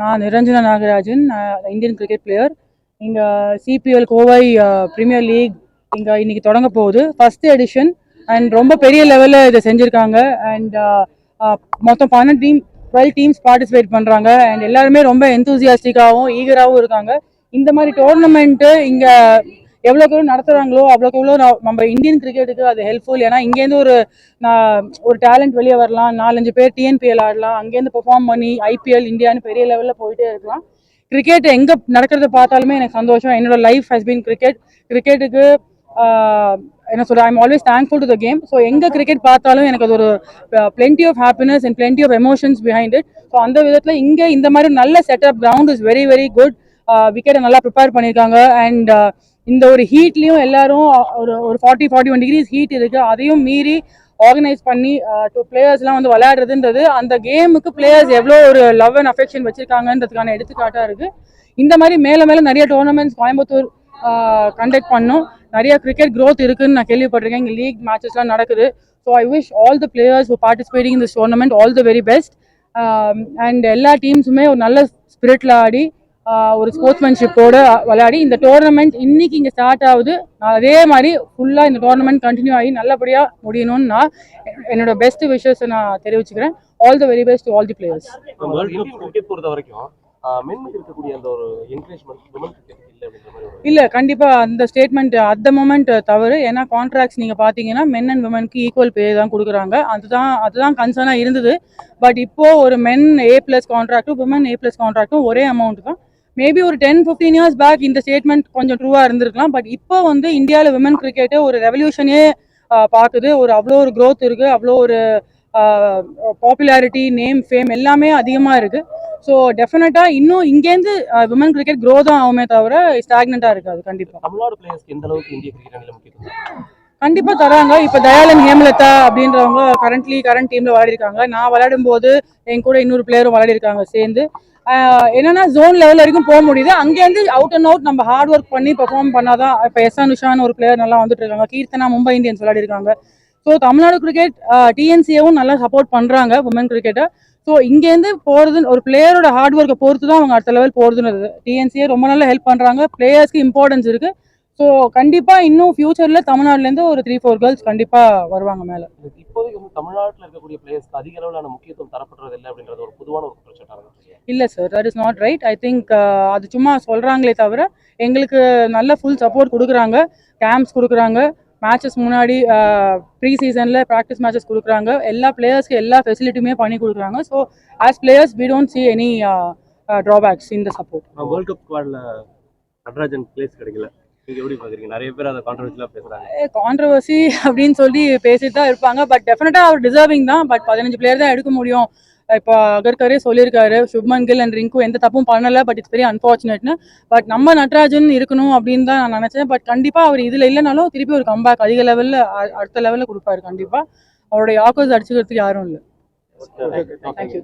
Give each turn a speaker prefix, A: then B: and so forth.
A: நான் Niranjana Nagarajan, Indian cricket player. இங்கே CPL Kovai premier league இங்கே இன்னைக்கு தொடங்க போகுது, ஃபர்ஸ்ட் எடிஷன். அண்ட் ரொம்ப பெரிய லெவலில் இதை செஞ்சுருக்காங்க. அண்ட் மொத்தம் 12 டீம்ஸ் பார்ட்டிசிபேட் பண்ணுறாங்க. அண்ட் எல்லாருமே ரொம்ப எந்தூசியாஸ்டிக்காகவும் ஈகராகவும் இருக்காங்க. இந்த மாதிரி டோர்னமெண்ட்டு இங்கே எவ்வளோக்கு எவ்வளோ நடத்துகிறாங்களோ அவ்வளோக்கு எவ்வளோ நம்ம இந்தியன் கிரிக்கெட்டுக்கு அது ஹெல்ப்ஃபுல். ஏன்னா இங்கேருந்து ஒரு டேலண்ட் வெளியே வரலாம், 4-5 பேர் டிஎன்பிஎல் ஆடலாம், அங்கேருந்து பெர்ஃபார்ம் பண்ணி ஐபிஎல் இந்தியான்னு பெரிய லெவலில் போயிட்டே இருக்கலாம். கிரிக்கெட் எங்கே நடக்கிறத பார்த்தாலுமே எனக்கு சந்தோஷம். என்னோட லைஃப் ஹஸ் பீன் கிரிக்கெட்டுக்கு என்ன சொல்ற, I'm always thankful to the game. So எங்கே கிரிக்கெட் பார்த்தாலும் எனக்கு அது ஒரு plenty of happiness and plenty of emotions behind it. So அந்த விதத்தில் இங்கே இந்த மாதிரி நல்ல setup, ground is very very good. விக்கெட்டை நல்லா ப்ரிப்பேர் பண்ணியிருக்காங்க. அண்ட் இந்த ஒரு ஹீட்லேயும் எல்லாரும் ஒரு 40-41 டிகிரிஸ் ஹீட் இருக்குது, அதையும் மீறி ஆர்கனைஸ் பண்ணி பிளேயர்ஸ்லாம் வந்து விளையாடுறதுன்றது அந்த கேமுக்கு பிளேயர்ஸ் எவ்வளோ ஒரு லவ் அண்ட் அஃபெக்ஷன் வச்சிருக்காங்கன்றதுக்கான எடுத்துக்காட்டாக இருக்குது. இந்த மாதிரி மேலே மேலே நிறைய டோர்னமெண்ட்ஸ் கோயம்புத்தூர் கண்டக்ட் பண்ணும். நிறைய கிரிக்கெட் க்ரோத் இருக்குன்னு நான் கேள்விப்பட்டிருக்கேன். இங்கே லீக் மேட்சஸ்லாம் நடக்குது. So I wish all the players who participating in this tournament all the very best. And எல்லா டீம்ஸுமே ஒரு நல்ல ஸ்பிரிட்டில் ஆடி ஒரு ஸ்போர்ட்ஸ்மேன்ஷிப்போடு விளையாடி இந்த டோர்னமெண்ட் இன்னைக்கு இங்கே ஸ்டார்ட் ஆகுது. அதே மாதிரி ஃபுல்லாக இந்த டோர்னமெண்ட் கண்டினியூ ஆகி நல்லபடியாக முடியணும்னு நான் என்னோட பெஸ்ட் விஷஸை நான் தெரிவிச்சுக்கிறேன். All the very best to all the players.
B: பொறுத்த வரைக்கும்
A: இல்லை, கண்டிப்பாக அந்த ஸ்டேட்மெண்ட் அட் த மொமெண்ட் தவறு. ஏன்னா கான்ட்ராக்ட்ஸ் நீங்கள் பார்த்தீங்கன்னா மென் அண்ட் விமனுக்கு ஈக்குவல் பே தான் கொடுக்குறாங்க. அதுதான் கன்சர்னாக இருந்தது. பட் இப்போது ஒரு மென் A+ கான்ட்ராக்டும் விமன் A+ கான்ட்ராக்டும் ஒரே அமௌண்ட் தான். மேபி ஒரு 10-15 இயர்ஸ் பேக் இந்த ஸ்டேட்மெண்ட் கொஞ்சம் ட்ரூவாக இருந்திருக்கலாம். பட் இப்போ வந்து இந்தியாவில் விமன் கிரிக்கெட்டு ஒரு ரெவல்யூஷனே பார்க்குது. அவ்வளோ ஒரு க்ரோத் இருக்குது, அவ்வளோ ஒரு பாப்புலாரிட்டி, நேம், ஃபேம் எல்லாமே அதிகமாக இருக்குது. ஸோ டெஃபினட்டாக இன்னும் இங்கேருந்து விமன் கிரிக்கெட் க்ரோ தான் ஆகுமே தவிர ஸ்டாக்னண்ட்டாக இருக்காது. கண்டிப்பாக
B: தமிழ்நாடு பிளேயர்ஸ்க்கு எந்த அளவுக்கு இந்திய கிரிக்கெட் முக்கியத்துவம்
A: கண்டிப்பாக தராங்க. இப்போ தயாளன் ஹேமலதா அப்படின்றவங்க கரண்ட் டீமில் விளையாடிருக்காங்க. நான் விளையாடும் போது என் கூட இன்னொரு பிளேயரும் விளையாடிருக்காங்க சேர்ந்து. என்னன்னா ஜோன் லெவல் வரைக்கும் போக முடியுது. அங்கேருந்து அவுட் அண்ட் அவுட் நம்ம ஹார்ட் ஒர்க் பண்ணி பெர்ஃபார்ம் பண்ணாதான். இப்போ எஸ்ஆனுஷான்னு ஒரு பிளேயர் நல்லா வந்துட்டு இருக்காங்க. கீர்த்தனா மும்பை இந்தியன்ஸ் விளையாடிருக்காங்க. ஸோ தமிழ்நாடு கிரிக்கெட் டிஎன்சிஏவும் நல்லா சப்போர்ட் பண்ணுறாங்க உமன் கிரிக்கெட்டை. ஸோ இங்கேருந்து போகிறது ஒரு பிளேயரோட ஹார்ட் ஒர்க்கை பொறுத்து தான் அவங்க அடுத்த லெவல் போகிறதுன்னு. டிஎன்சிஏ ரொம்ப நல்லா ஹெல்ப் பண்ணுறாங்க. பிளேயர்ஸ்க்கு இம்பார்ட்டன்ஸ் இருக்குது. ஸோ கண்டிப்பாக இன்னும் ஃபியூச்சரில் தமிழ்நாடுலேருந்து ஒரு 3-4 கேர்ள்ஸ் கண்டிப்பாக வருவாங்க மேலே.
B: இப்போதைக்கு வந்து தமிழ்நாட்டில் இருக்கக்கூடிய பிளேயர்ஸ்க்கு அதிக அளவிலான முக்கியத்துவம் தரப்படுறது இல்லை அப்படின்றது ஒரு பொதுவான ஒரு குற்றச்சாட்டாக
A: இல்லை சார், that is not right. I think அது சும்மா சொல்கிறாங்களே தவிர எங்களுக்கு நல்ல ஃபுல் சப்போர்ட் கொடுக்குறாங்க. கேம்ப்ஸ் கொடுக்குறாங்க, மேட்சஸ் முன்னாடி ப்ரீ சீசனில் ப்ராக்டிஸ் மேட்சஸ் கொடுக்குறாங்க. எல்லா பிளேயர்ஸ்க்கு எல்லா ஃபெசிலிட்டியுமே பண்ணி கொடுக்குறாங்க. So as players we don't see any drawbacks in the support.
B: World cup ஸ்குவாட்ல நடராஜன் பிளேஸ் கிடைக்கல, நீங்க எப்படி பாக்குறீங்க? நிறைய பேர் அதை கான்ட்ரவர்சியா பேசுறாங்க.
A: கான்ட்ரவர்சி அப்படின்னு சொல்லி பேசிட்டு தான் இருப்பாங்க. பட் டெஃபினட்டாக அவர் டிசர்விங் தான். பட் 15 பிளேயர் தான் எடுக்க முடியும். இப்போ அகர்கரே சொல்லியிருக்காரு, சுப்மன் கில் அண்ட் ரிங்கு எந்த தப்பும் பண்ணலை. பட் இட்ஸ் வெரி அன்ஃபார்ச்சுனேட்னு. பட் நம்ம நட்ராஜன் இருக்கணும் அப்படின்னு தான் நான் நினச்சேன். பட் கண்டிப்பாக அவர் இதில் இல்லைனாலும் திருப்பி ஒரு கம்பேக் அதிக லெவலில் அடுத்த லெவலில் கொடுப்பாரு. கண்டிப்பாக அவருடைய ஆக்கர்ஸ் அடிச்சுக்கிறதுக்கு யாரும் இல்லை. தேங்க்யூ.